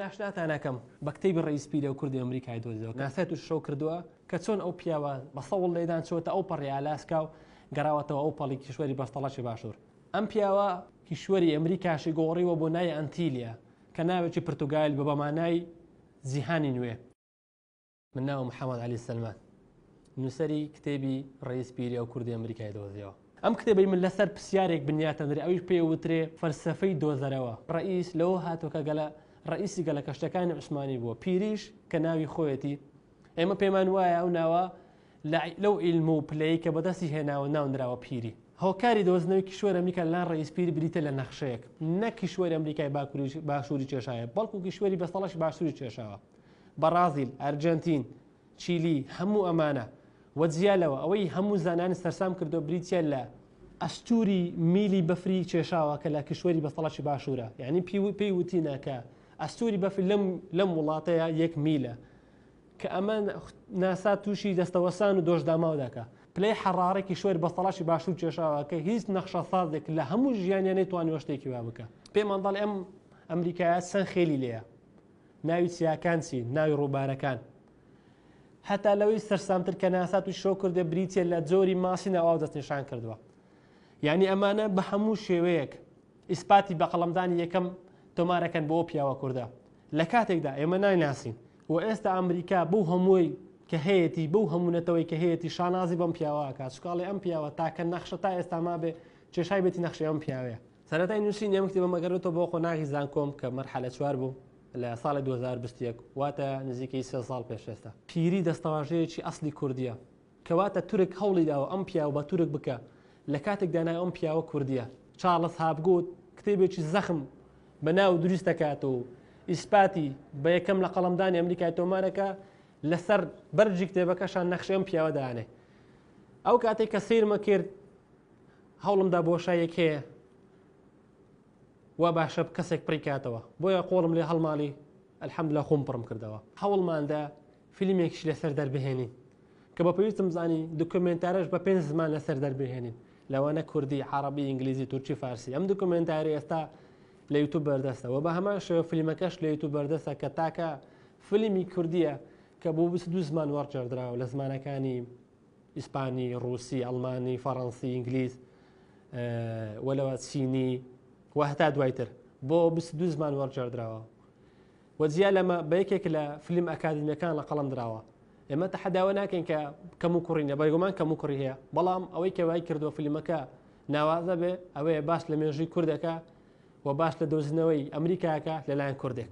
ناشناتانەکەم بە کتێبی ڕئیسپیرە و کوردی ئەمریکای دۆزیەوە ناسێت و شەو کردووە کە چۆن ئەو پیاوە بە سەوڵ لێدان چۆتە ئەو پەڕی ئالاسکا و گەڕاوەتەوە ئەو پەڵی کیشوەری بەستەڵەشی باشوور. ئەم پیاوە کیشوەری ئەمریکاشی گۆڕیوە بۆ نای ئەنتیلیا کە ناوێکی پرتوگال بە بەمانای جیهانی نوێ. من ناوم محەممەد علی سلمان، نووسەری کتێبی ڕئیسپیرە و کوردی ئەمریکای دۆزیەوە. ئەم کتێبەی من لەسەر پرسیارێک بنیاتەندری ئەویش پێ وترێ فەلسەفەی دۆزەرەوە. ڕئیس لەوە هاتووە گەلە ڕئیسی گەلە کەشتەکانی عوسمانی بووە، پیریش کە ناوی خۆیەتی. ئێمە پێمان وایە ئەو ناوە لەو ئیلم و پلەی کە بەدەستی هێناوە ناونراوە پیری. هۆکاری دۆزنەوەی کیشوەر ئەمریکا لەلایەن ڕئیسپیر بریتە لە نەخشەیەک، نەک کیشوەری ئەمریکای باشووری کێشایە، بەڵکو کیشوەری بەستەڵەشی باشووری کێشاوە. بەرازیل، ئەرجەنتین، چیلی، هەموو ئەمانە وەجیالەوە ئەوەی هەموو زانانی سەرسام کردو بریتە لە ئەستوری میلی بەفری کێشاوە کە لە کیشوەری بەستەڵەشی باشوورە. یعنی پێی وتینە کە ئەستوری بەفر لەم وڵاتەیە 1 میلە کە ئەمە ناسا تووشی دەستەوەسان و دۆشداماو دەکە. پلەی حەرارێکی شوێر بەستەڵەشی باشوور کێشاوە کە هیچ نەخشە سازێک لە هەموو ژیانیان نەیتوانێت شتێکی وا بکە. پێمان دەڵێ ئەم ئەمریکایە چەند خێلی لێیە، ناوی چیاکان چی، ناوی ڕووبارەکان، هەتا لەوەی سەرسامتر کە ناسا تووشی شۆ کردێ بریتە لە جۆری ماسی ناو دەستنیشان کردووە. یعنی ئەمانە بە هەموو شێوەیەک ئیسپاتی بە قەڵەمدانی یەکەم تۆمارەکەن بۆ پیاوە کووردە لە کاتێکدا ئێمە نایناسین و ئێستا ئەمریکا بەو هەمووی کە هەیەی بەو هەمونەتەوەی کە هەیەی شانازی بەم پیاوەکە سوکاڵی ئەم پیاوە تاکە نەخشە تا ئێستا ما بێ کێشای بێتی نەخشی ئەم پیاوەیە. سەرەتای نووسین ئەم کتێبە مەگەڕێتەوە بۆ خۆناغی زانکۆم کە مەرحەلە 4 بوو لە ساڵی 2021 واتە نزیکەی 3 ساڵ پێش ئێستا. پیری دەستەواژەیەکی ئەسلی کوردیە کەواتە تورک هەوڵی داوە ئەم پیاوە بە تورک بکە لە کاتێک دانای ئەم پیاوە کوردیە. چارلز هابگوت کتێبێکی زەخم بەناو دروست دەکات و ئیسپاتی بە یەکەم لە قەڵەمدانی ئەمریکای تۆمارەکە لەسەر بەرجی کتێبەکەشان نەخشەی ئەم پیاوە دانێ. ئەو کاتێک کە سیرمە کرد هەوڵمدا بۆشایەک هەیە وا باشە کەسێک پڕیکاتەوە بۆیە قۆڵم لێ هەڵماڵی ئەلحەمدوللا خۆم پڕم کردەوە. هەوڵماندا فیلمێکیش لەسەر دەربهێنین کە بە پێویستم زانی دوکمنتارەش بە 5 زمان لەسەر دەربهێنین، لەوانە کوردی، عەرەبی، ئینگلیزی، تورکی، فارسی. ئەم دوکمنتاری ئێستا لە یوتیوب بەردەستەوە بە هەمان شێوە فیلمەکەش لە یوتیوب بەردەستە کە تاکە فیلمی کوردیە کە بۆ 22 زمان وەرجێردراوە لە زمانەکانی ئیسپانی، ڕووسی، ئەڵمانی، فەڕەنسی، ئینگلیز وەلەوە چینی و هەتا دوایتر بۆ 22 زمان وەرجێردراوە. وەجیا لەمە بە یەکێک لە فیلم ئەکادمیەکان لە قەڵەم دراوە. ئێمە تەحەداوە ناکەین کە کەم و کوڕینە، بەڵگومان کەم و کوڕی هەیە، بەڵام ئەوەی کە وای کردووە فیلمەکە ناوازە بێ ئەوەیە باش لە مێژووی کوردەکە و باش لە دۆزنەوەی ئەمریکاکە لەلایەن کوردێک.